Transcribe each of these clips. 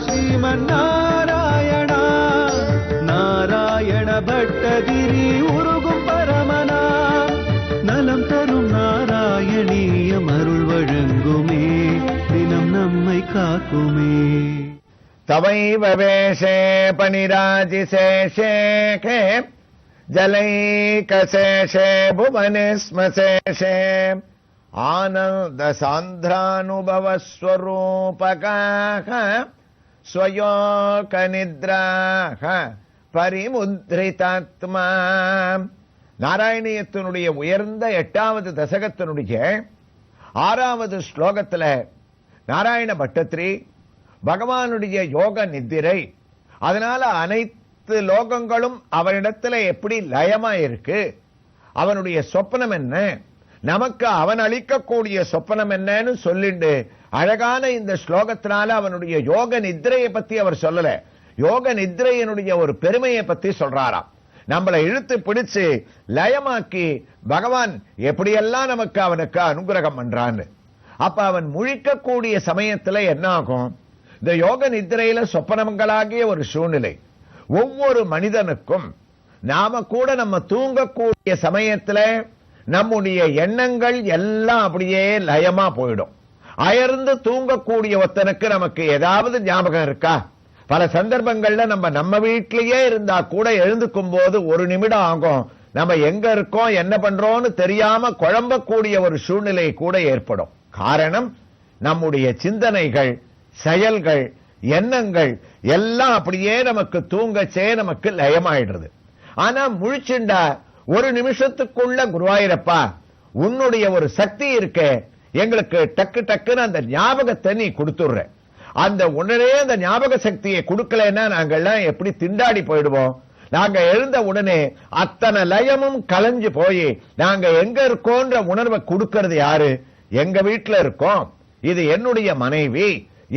ஸ்ரீமன்னாராயணா நாராயண பட்டதிரி உருகும் பரமனா நலம் தரும் நாராயணீயம் அருள் வழங்குமே தினம் நம்மை காக்குமே. தவைவ வேஷே பனிராஜிசேஷே ஜலைகசேஷே புவனிஸ்மசேஷே ஆனந்த சாந்திரானுபவஸ்வரூபகாக ஸ்வயோக நித்ராக பரிமுத்ரிதாத்மா. நாராயணியத்தினுடைய உயர்ந்த 8வது தசகத்தினுடைய 6வது ஸ்லோகத்துல நாராயண பட்டத்திரி பகவானுடைய யோக நித்திரை, அதனால அனைத்து லோகங்களும் அவனிடத்துல எப்படி லயமா இருக்கு, அவனுடைய சொப்பனம் என்ன, நமக்கு அவன் அளிக்கக்கூடிய சொப்பனம் என்னன்னு சொல்லிட்டு அழகான இந்த ஸ்லோகத்தினால அவனுடைய யோக நித்திரையை பத்தி அவர் சொல்லல, யோக நித்திரையினுடைய ஒரு பெருமையை பத்தி சொல்றாராம். நம்மளை இழுத்து பிடிச்சு லயமாக்கி பகவான் எப்படியெல்லாம் நமக்கு அவனுக்கு அனுகிரகம் பண்றான்னு. அப்ப அவன் முழிக்கக்கூடிய சமயத்துல என்ன ஆகும், இந்த யோக நித்திரையில சொப்பனங்களாகிய ஒரு சூழ்நிலை. ஒவ்வொரு மனிதனுக்கும் நாம கூட நம்ம தூங்கக்கூடிய சமயத்துல நம்முடைய எண்ணங்கள் எல்லாம் அப்படியே லயமா போயிடும். அயர்ந்து தூங்கக்கூடிய ஒருத்தனுக்கு நமக்கு ஏதாவது ஞாபகம் இருக்கா? பல சந்தர்ப்பங்கள்ல நம்ம வீட்டிலேயே இருந்தா கூட எழுந்துக்கும் போது ஒரு நிமிடம் ஆகும், நம்ம எங்க இருக்கோம் என்ன பண்றோம்னு தெரியாம குழம்பக்கூடிய ஒரு சூழ்நிலை கூட ஏற்படும். காரணம், நம்முடைய சிந்தனைகள், செயல்கள், எண்ணங்கள் எல்லாம் அப்படியே நமக்கு தூங்கச்சே நமக்கு லயமாயிடுறது. ஆனா முழிச்சுண்டா ஒரு நிமிஷத்துக்குள்ள குருவாயிரப்பா உன்னுடைய ஒரு சக்தி இருக்க, எங்களுக்கு டக்கு டக்குன்னு அந்த ஞாபகத்தை நீ கொடுத்துடுற, அந்த உடனே அந்த ஞாபக சக்தியை கொடுக்கலன்னா நாங்கெல்லாம் எப்படி திண்டாடி போயிடுவோம். நாங்க எழுந்த உடனே அத்தனை லயமும் கலைஞ்சு போய் நாங்க எங்க இருக்கோன்ற உணர்வை கொடுக்கிறது யாரு? எங்க வீட்டுல இருக்கோம், இது என்னுடைய மனைவி,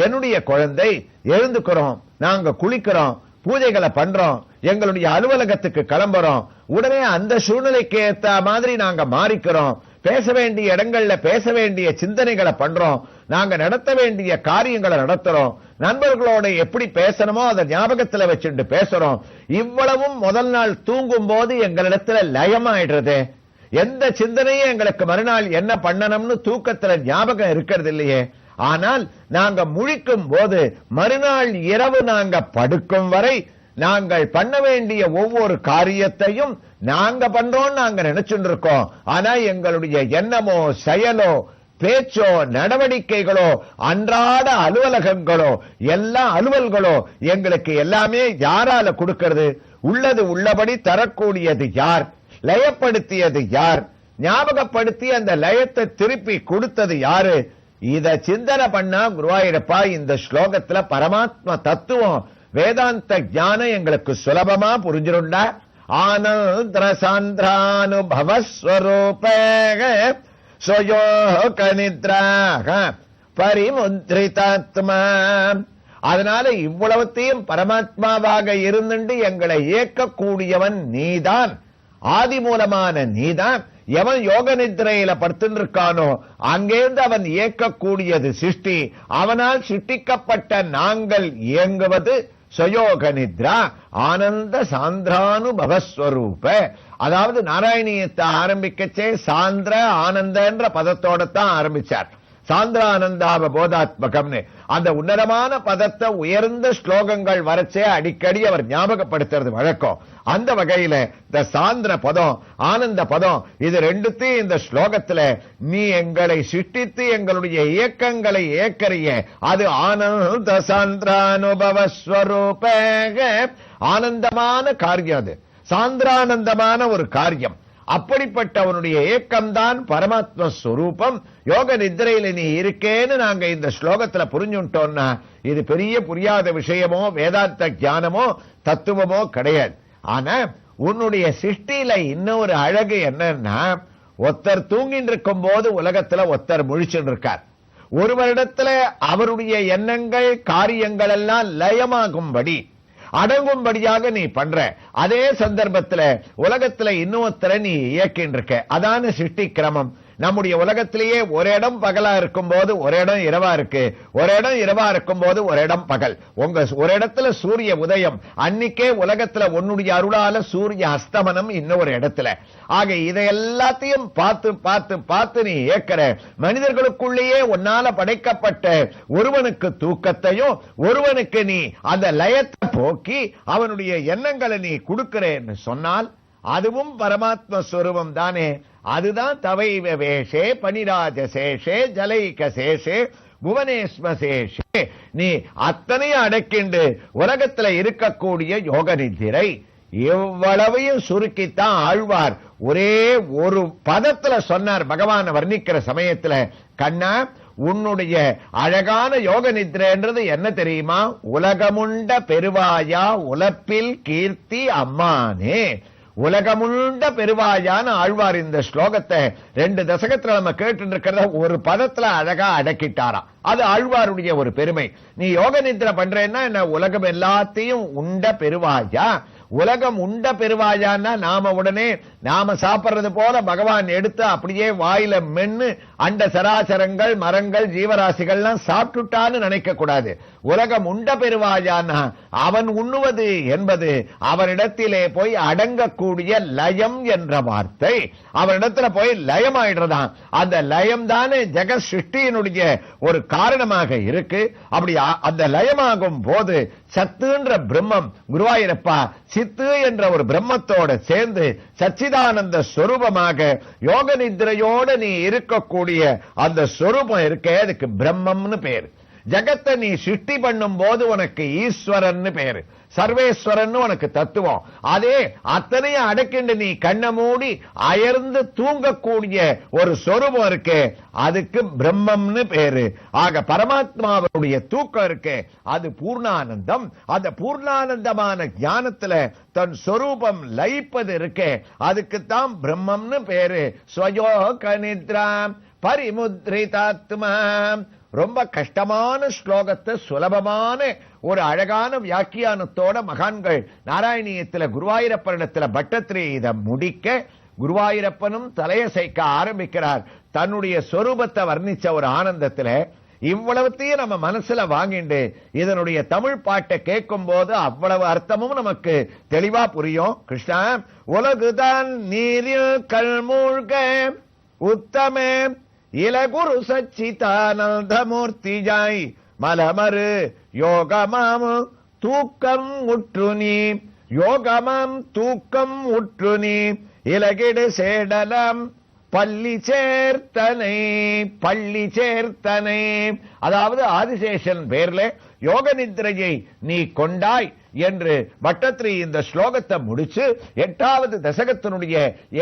என்னுடைய குழந்தை, எழுந்துக்கிறோம், நாங்க குளிக்கிறோம், பூஜைகளை பண்றோம், எங்களுடைய அலுவலகத்துக்கு கிளம்புறோம், உடனே அந்த சூழ்நிலைக்கு ஏத்த மாதிரி நாங்க மாறிக்கிறோம், பேச வேண்டிய இடங்கள்ல பேச வேண்டிய சிந்தனைகளை பண்றோம், நாங்க நடத்த வேண்டிய காரியங்களை நடத்துறோம், நண்பர்களோட எப்படி பேசணுமோ அதை ஞாபகத்துல வச்சுட்டு பேசுறோம். இவ்வளவும் முதல் நாள் தூங்கும் போது எங்களிடத்துல லயமாயிடுறது. எந்த சிந்தனையும் எங்களுக்கு மறுநாள் என்ன பண்ணணும்னு தூக்கத்துல ஞாபகம் இருக்கிறது இல்லையே. ஆனால் நாங்க முழிக்கும் போது மறுநாள் இரவு நாங்க படுக்கும் வரை நாங்கள் பண்ண வேண்டிய ஒவ்வொரு காரியத்தையும் நாங்க பண்றோம் நாங்க நினைச்சுட்டு இருக்கோம். ஆனா எங்களுடைய எண்ணமோ செயலோ பேச்சோ நடவடிக்கைகளோ அன்றாட அலுவலகங்களோ எல்லாம் அலுவல்களோ எங்களுக்கு எல்லாமே யாரால கொடுக்கிறது? உள்ளது உள்ளபடி தரக்கூடியது யார்? லயப்படுத்தியது யார்? ஞாபகப்படுத்தி அந்த லயத்தை திருப்பி கொடுத்தது யாரு? இத சிந்தனை பண்ணா குருவாயிரப்பா இந்த ஸ்லோகத்துல பரமாத்ம தத்துவம் வேதாந்த ஞானம் எங்களுக்கு சுலபமா புரிஞ்சிருண்டா. ஆனந்த சாந்திரானுபவஸ்வரூப ஸ்வயோக நித்ராக பரிமுத்ரிதாத்மா. அதனால இவ்வளவத்தையும் பரமாத்மாவாக இருந்துட்டு எங்களை இயக்கக்கூடியவன் நீதான், ஆதி மூலமான நீதான். எவன் யோக நித்திரையில படுத்துட்டு இருக்கானோ அங்கேருந்து அவன் இயக்கக்கூடியது சிருஷ்டி. அவனால் சிருஷ்டிக்கப்பட்ட நாங்கள் இயங்குவது ஸ்வயோக நித்ரா ஆனந்த சாந்திரானுபவஸ்வரூப. அதாவது நாராயணியத்தை ஆரம்பிக்கச்சே சாந்திர ஆனந்தன்ற பதத்தோட தான் ஆரம்பிச்சார். சாந்திரானந்தாவ போதாத்மகம்னு அந்த உன்னதமான பதத்தை உயர்ந்த ஸ்லோகங்கள் வரச்சே அடிக்கடி அவர் ஞாபகப்படுத்துறது வழக்கம். அந்த வகையில இந்த சாந்திர பதம் ஆனந்த பதம் இது ரெண்டுத்தையும் இந்த ஸ்லோகத்துல நீ எங்களை சிருஷ்டித்து எங்களுடைய இயக்கங்களை இயக்கறிய அது ஆனந்த சாந்திரானுபவஸ்வரூப. ஆனந்தமான காரியம், அது சாந்திரானந்தமான ஒரு காரியம். அப்படிப்பட்ட அவனுடைய ஏக்கம்தான் பரமாத்ம ஸ்வரூபம். யோக நித்திரையில நீ இருக்கேன்னு நாங்க இந்த ஸ்லோகத்துல புரிஞ்சுட்டோம்னா இது பெரிய புரியாத விஷயமோ வேதாந்த ஞானமோ தத்துவமோ கிடையாது. ஆனா உன்னுடைய சிருஷ்டியில இன்னொரு அழகு என்னன்னா, ஒருத்தர் தூங்கிட்டு இருக்கும் போது உலகத்துல ஒருத்தர் முழிச்சுட்டு இருக்கார். ஒரு வருடத்துல அவருடைய எண்ணங்கள் காரியங்கள் எல்லாம் லயமாகும்படி அடங்கும்படியாக நீ பண்ற. அதே சந்தர்ப்பத்துல உலகத்துல இன்னொருத்தர நீ இயக்கின்னு இருக்க. அதான சிருஷ்டி கிரமம். நம்முடைய உலகத்திலேயே ஒரு இடம் பகலா இருக்கும் போது ஒரு இடம் இரவா இருக்கு, ஒரு இடம் இரவா இருக்கும் போது ஒரு இடம் பகல். உங்க ஒரு இடத்துல சூரிய உதயம், அன்னைக்கே உலகத்துல உன்னுடைய அருளால சூரிய அஸ்தமனம் இன்னொரு இடத்துல. ஆக இதை எல்லாத்தையும் பார்த்து பார்த்து பார்த்து நீ ஏற்கிற மனிதர்களுக்குள்ளேயே உன்னால படைக்கப்பட்ட ஒருவனுக்கு தூக்கத்தையும் ஒருவனுக்கு நீ அந்த லயத்தை போக்கி அவனுடைய எண்ணங்களை நீ கொடுக்கிறேன்னு சொன்னால் அதுவும் பரமாத்ம ஸ்வரூபம் தானே. அதுதான் தவைவ வேஷே பனிராஜ சேஷே ஜலைக சேஷே புவனேஸ்வ சேஷே. நீ அத்தனையும் அடக்கிண்டு உலகத்துல இருக்கக்கூடிய யோக நித்திரை எவ்வளவையும் சுருக்கித்தான் ஆழ்வார் ஒரே ஒரு பதத்துல சொன்னார். பகவான் வர்ணிக்கிற சமயத்துல, கண்ணா உன்னுடைய அழகான யோக நித்ரைன்றது என்ன தெரியுமா? உலகமுண்ட பெருவாயா உலப்பில் கீர்த்தி அம்மானே. உலகமுண்ட பெருவாயான ஆழ்வார் இந்த ஸ்லோகத்தை 2 தசகத்துல நம்ம கேட்டு இருக்கிறத ஒரு பதத்துல அழகா அடக்கிட்டாராம். அது ஆழ்வாருடைய ஒரு பெருமை. நீ யோக நித்ரை பண்றேன்னா என்ன, உலகம் எல்லாத்தையும் உண்ட பெருவாயா. உலகம் உண்ட பெருவாயான்னா நாம உடனே நாம சாப்பிடுறது போல பகவான் எடுத்து அப்படியே வாயில மென்னு அண்ட சராசரங்கள் மரங்கள் ஜீவராசிகள்லாம் சாப்பிட்டுட்டான்னு நினைக்க கூடாது. உலகம் உண்ட பெருவாயான்னா அவன் உண்ணுவது என்பது அவனிடத்திலே போய் அடங்கக்கூடிய லயம் என்ற வார்த்தை. அவனிடத்துல போய் லயம் ஆயிடுறதான். அந்த லயம் தானே ஜெகத் சிருஷ்டியினுடைய ஒரு காரணமாக இருக்கு. அப்படி அந்த லயமாகும் போது சத்துன்ற பிரம்மம் குருவாயூரப்பா சித்து என்ற ஒரு பிரம்மத்தோட சேர்ந்து சச்சிதானந்த ஸ்வரூபமாக யோக நித்ரையோட நீ இருக்கக்கூடிய அந்த ஸ்வரூபம் இருக்கே, அதுக்கு பிரம்மம்னு பேரு. ஜகத்தை நீ சிருஷ்டி பண்ணும் போது உனக்கு ஈஸ்வரன் பேரு, சர்வேஸ்வரன் உனக்கு தத்துவம். அதே அத்தனையும் அடக்கிண்டு நீ கண்ண மூடி அயர்ந்து தூங்கக்கூடிய ஒரு சொரூபம் இருக்கு, அதுக்கு பிரம்மம்னு பேரு. ஆக பரமாத்மாவுடைய தூக்கம் இருக்கு, அது பூர்ணானந்தம். அந்த பூர்ணானந்தமான ஞானத்துல தன் சொரூபம் லயிப்பது இருக்கு, அதுக்குத்தான் பிரம்மம்னு பேரு. ஸ்வயோக நித்ராம் பரிமுத்ரிதாத்மா. ரொம்ப கஷ்டமான ஸ்லோகத்தை சுலபமான ஒரு அழகான வியாக்கியானத்தோட மகான்கள் நாராயணியத்துல குருவாயூரப்பனிடத்துல பட்டத்திரி இதை முடிக்க குருவாயூரப்பனும் தலையசைக்க ஆரம்பிக்கிறார். தன்னுடைய சொரூபத்தை வர்ணிச்ச ஒரு ஆனந்தத்துல இவ்வளவுத்தையும் நம்ம மனசுல வாங்கிண்டு இதனுடைய தமிழ் பாட்டை கேட்கும் போது அவ்வளவு அர்த்தமும் நமக்கு தெளிவா புரியும். கிருஷ்ணா உலகுதான் நீரில் கல்மூழ்க உத்தமே இலகுரு சச்சிதானந்தமூர்த்தி ஜாய் மலமரு யோகமாம் தூக்கம் உற்று நீ. யோகமாம் தூக்கம் உற்று நீ இலகிடு சேடலம் பள்ளி சேர்த்தனை. பள்ளி சேர்த்தனை அதாவது ஆதிசேஷன் பேர்ல யோக நித்ரையை நீ கொண்டாய் என்று பட்டத்திரி இந்த ஸ்லோகத்தை முடிச்சு 8வது தசகத்தினுடைய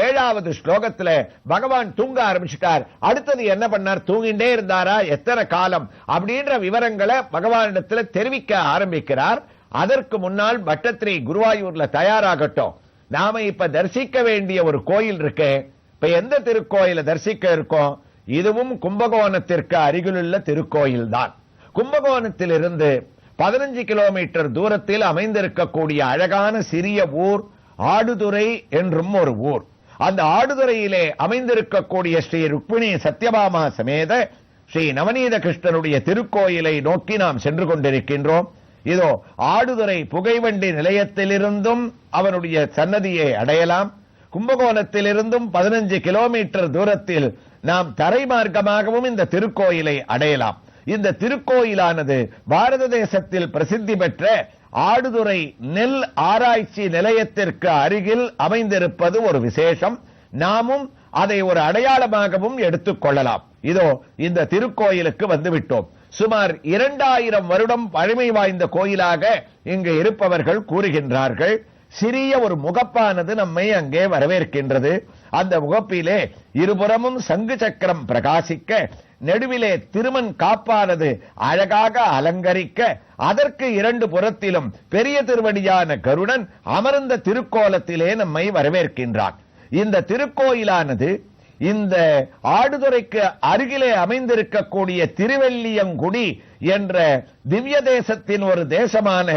7வது ஸ்லோகத்துல பகவான் தூங்க ஆரம்பிச்சிட்டார். அடுத்தது என்ன பண்ணார், தூங்கிண்டே இருந்தாரா, எத்தனை காலம் அப்படின்ற விவரங்களை பகவானிடத்துல தெரிவிக்க ஆரம்பிக்கிறார். அதற்கு முன்னால் பட்டத்திரி குருவாயூர்ல தயாராகட்டும். நாம இப்ப தரிசிக்க வேண்டிய ஒரு கோயில் இருக்கு. இப்ப எந்த திருக்கோயில தரிசிக்க இருக்கோம்? இதுவும் கும்பகோணத்திற்கு அருகிலுள்ள திருக்கோயில் தான். கும்பகோணத்திலிருந்து 15 கிலோமீட்டர் தூரத்தில் அமைந்திருக்கக்கூடிய அழகான சிறிய ஊர் ஆடுதுறை என்றும் ஒரு ஊர். அந்த ஆடுதுறையிலே அமைந்திருக்கக்கூடிய ஸ்ரீ ருக்மிணி சத்யபாமா சமேத ஸ்ரீ நவநீத கிருஷ்ணனுடைய திருக்கோயிலை நோக்கி நாம் சென்று கொண்டிருக்கின்றோம். இதோ ஆடுதுறை புகைவண்டி நிலையத்திலிருந்தும் அவனுடைய சன்னதியை அடையலாம். கும்பகோணத்திலிருந்தும் 15 கிலோமீட்டர் தூரத்தில் நாம் தரை மார்க்கமாகவும் இந்த திருக்கோயிலை அடையலாம். இந்த திருக்கோயிலானது பாரத தேசத்தில் பிரசித்தி பெற்ற ஆடுதுறை நெல் ஆராய்ச்சி நிலையத்திற்கு அருகில் அமைந்திருப்பது ஒரு விசேஷம். நாமும் அதை ஒரு அடையாளமாகவும் எடுத்துக் கொள்ளலாம். இதோ இந்த திருக்கோயிலுக்கு வந்துவிட்டோம். சுமார் 2000 வருடம் பழமை வாய்ந்த கோயிலாக இங்கு இருப்பவர்கள் கூறுகின்றார்கள். சிறிய ஒரு முகப்பானது நம்மை அங்கே வரவேற்கின்றது. அந்த முகப்பிலே இருபுறமும் சங்கு சக்கரம் பிரகாசிக்க, நடுவிலே திருமண் காப்பானது அழகாக அலங்கரிக்க, அதற்கு 2 புறத்திலும் பெரிய திருவடியான கருடன் அமர்ந்த திருக்கோலத்திலே நம்மை வரவேற்கின்றான். இந்த திருக்கோயிலானது இந்த ஆடுதுறைக்கு அருகிலே அமைந்திருக்கக்கூடிய திருவெள்ளியங்குடி என்ற திவ்ய தேசத்தின் ஒரு தேசமான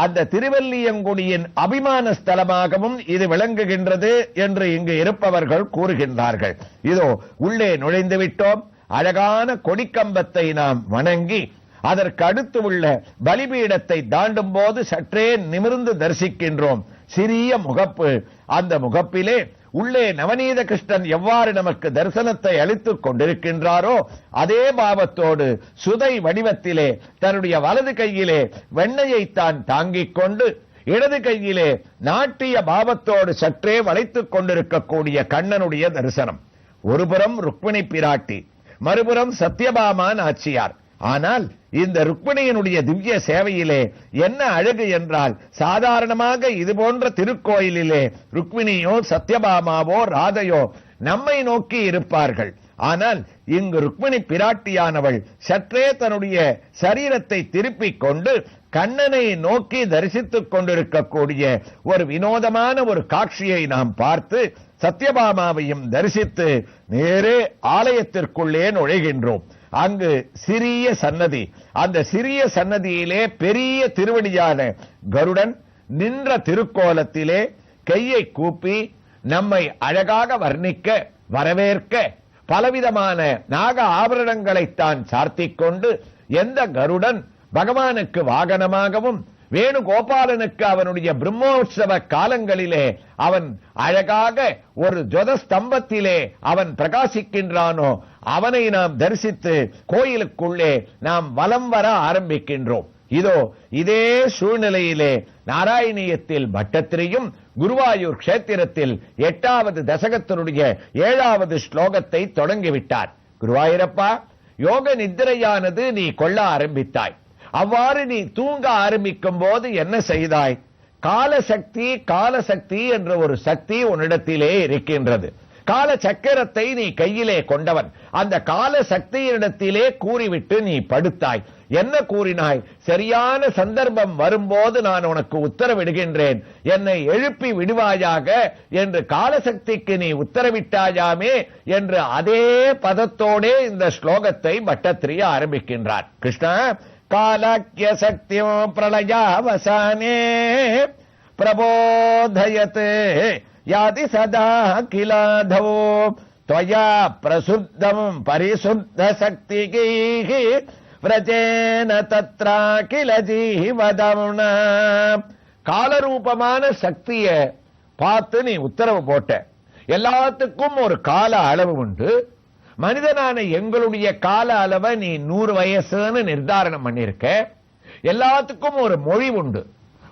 அந்த திருவெள்ளியங்குடியின் அபிமான ஸ்தலமாகவும் இது விளங்குகின்றது என்று இங்கு இருப்பவர்கள் கூறுகின்றார்கள். இதோ உள்ளே நுழைந்து விட்டோம். அழகான கொடிக்கம்பத்தை நாம் வணங்கி அதற்கு அடுத்து உள்ள பலிபீடத்தை தாண்டும் போது சற்றே நிமிர்ந்து தரிசிக்கின்றோம். சிறிய முகப்பு, அந்த முகப்பிலே உள்ளே நவநீத கிருஷ்ணன் எவ்வாறு நமக்கு தரிசனத்தை அளித்துக் கொண்டிருக்கின்றாரோ அதே பாவத்தோடு சுதை வடிவத்திலே தன்னுடைய வலது கையிலே வெண்ணையை தான் தாங்கிக் கொண்டு இடது கையிலே நாட்டிய பாவத்தோடு சற்றே வளைத்துக் கொண்டிருக்கக்கூடிய கண்ணனுடைய தரிசனம். ஒருபுறம் ருக்மிணி பிராட்டி, மறுபுறம் சத்யபாமா நாச்சியார். ஆனால் இந்த ருக்மிணியினுடைய திவ்ய சேவையிலே என்ன அழகு என்றால், சாதாரணமாக இது போன்ற திருக்கோயிலிலே ருக்மிணியோ சத்யபாமாவோ ராதையோ நம்மை நோக்கி இருப்பார்கள். ஆனால் இங்கு ருக்மிணி பிராட்டியானவள் சற்றே தன்னுடைய சரீரத்தை திருப்பிக் கொண்டு கண்ணனை நோக்கி தரிசித்துக் கொண்டிருக்கக்கூடிய ஒரு வினோதமான ஒரு காட்சியை நாம் பார்த்து சத்யபாமாவையும் தரிசித்து நேரே ஆலயத்திற்குள்ளே நுழைகின்றோம். அங்கு சிறிய சன்னதி, அந்த சிறிய சன்னதியிலே பெரிய திருவடியான கருடன் நின்ற திருக்கோலத்திலே கையை கூப்பி நம்மை அழகாக வர்ணிக்க வரவேற்க பலவிதமான நாக ஆபரணங்களைத்தான் சார்த்திக் கொண்டு எந்த கருடன் பகவானுக்கு வாகனமாகவும் வேணுகோபாலனுக்கு அவனுடைய பிரம்மோற்சவ காலங்களிலே அவன் அழகாக ஒரு ஜொதஸ்தம்பத்திலே அவன் பிரகாசிக்கின்றானோ அவனை நாம் தரிசித்து கோயிலுக்குள்ளே நாம் வலம் வர ஆரம்பிக்கின்றோம். இதோ இதே சூழ்நிலையிலே நாராயணியத்தில் பட்டத்திரியும் குருவாயூர் கஷேத்திரத்தில் 8வது தசகத்தினுடைய 7வது ஸ்லோகத்தை தொடங்கிவிட்டார். குருவாயூரப்பா, யோக நித்திரையானது நீ கொள்ள ஆரம்பித்தாய். அவ்வாறு நீ தூங்க ஆரம்பிக்கும் போது என்ன செய்தாய்? காலசக்தி, காலசக்தி என்ற ஒரு சக்தி உன்னிடத்திலே இருக்கின்றது. கால சக்கரத்தை நீ கையிலே கொண்டவன். அந்த கால சக்தியினிடத்திலே கூறிவிட்டு நீ படுத்தாய். என்ன கூறினாய்? சரியான சந்தர்ப்பம் வரும்போது நான் உனக்கு உத்தரவிடுகின்றேன், என்னை எழுப்பி விடுவாயாக என்று காலசக்திக்கு நீ உத்தரவிட்டாயாமே என்று அதே பதத்தோடே இந்த ஸ்லோகத்தை பட்டத்திரி ஆரம்பிக்கின்றார். கிருஷ்ணா, காலாக்கிய சக்தியோ பிரளயாவசானே பிரபோதயத் யாதி சதா கிலாதோ त्वया प्रसुद्धम् परिशुद्ध शक्तिः व्रजेन तत्रा किल जीवदम्ना. காலரூபமான சக்திய பார்த்து நீ உத்தரவு போட்ட. எல்லாத்துக்கும் ஒரு கால அளவு உண்டு. மனிதனான எங்களுடைய கால அளவை நீ 100 வயசுன்னு நிர்தாரணம் பண்ணிருக்க. எல்லாத்துக்கும் ஒரு மொழி உண்டு,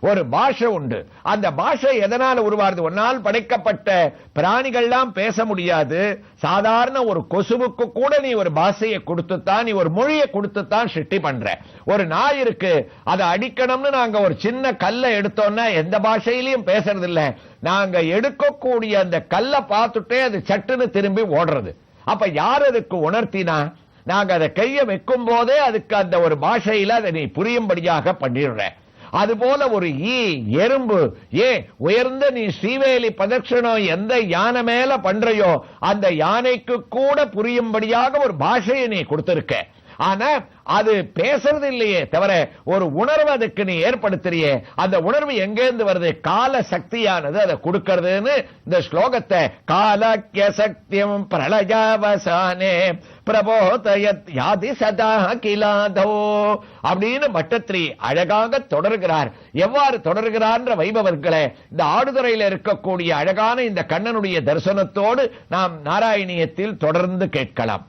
ஒரு பாஷை உண்டு. அந்த பாஷை எதனால உருவாருது? ஒன்னால் படைக்கப்பட்ட பிராணிகள்லாம் பேச முடியாது. சாதாரண ஒரு கொசுவுக்கு கூட நீ ஒரு பாஷையை கொடுத்துத்தான், நீ ஒரு மொழியை கொடுத்துத்தான் சிருஷ்டி பண்ற. ஒரு நாய் இருக்கு, அதை அடிக்கணும்னு நாங்க ஒரு சின்ன கல்லை எடுத்தோம்னா எந்த பாஷையிலையும் பேசுறது இல்ல. நாங்க எடுக்கக்கூடிய அந்த கல்லை பார்த்துட்டே அது சட்டுன்னு திரும்பி ஓடுறது. அப்ப யார் அதுக்கு உணர்த்தினா? நாங்க அதை கைய வைக்கும் போதே அதுக்கு அந்த ஒரு பாஷையில அதை நீ புரியும்படியாக பண்ணிடுற. அதுபோல ஒரு எறும்பு உயர்ந்த நீ ஸ்ரீவேலி பிரதட்சணம் எந்த யானை மேல பண்றையோ அந்த யானைக்கு கூட புரியும்படியாக ஒரு பாஷையை நீ கொடுத்திருக்க. ஆனா அது பேசுறது இல்லையே தவிர ஒரு உணர்வு அதுக்கு நீ ஏற்படுத்துறியே. அந்த உணர்வு எங்கேருந்து வருது? கால சக்தியானது அதை கொடுக்கிறதுன்னு இந்த ஸ்லோகத்தை காலாக்கிய சக்தியம் பிரளயாவசானே பிரபோதயத் யாதி சதா கிலாதோ அப்படின்னு பட்டத்திரி அழகாக தொடர்கிறார். எவ்வாறு தொடர்கிறார்ன்ற வைபவர்களை இந்த ஆடுதுறையில் இருக்கக்கூடிய அழகான இந்த கண்ணனுடைய தரிசனத்தோடு நாம் நாராயணியத்தில் தொடர்ந்து கேட்கலாம்.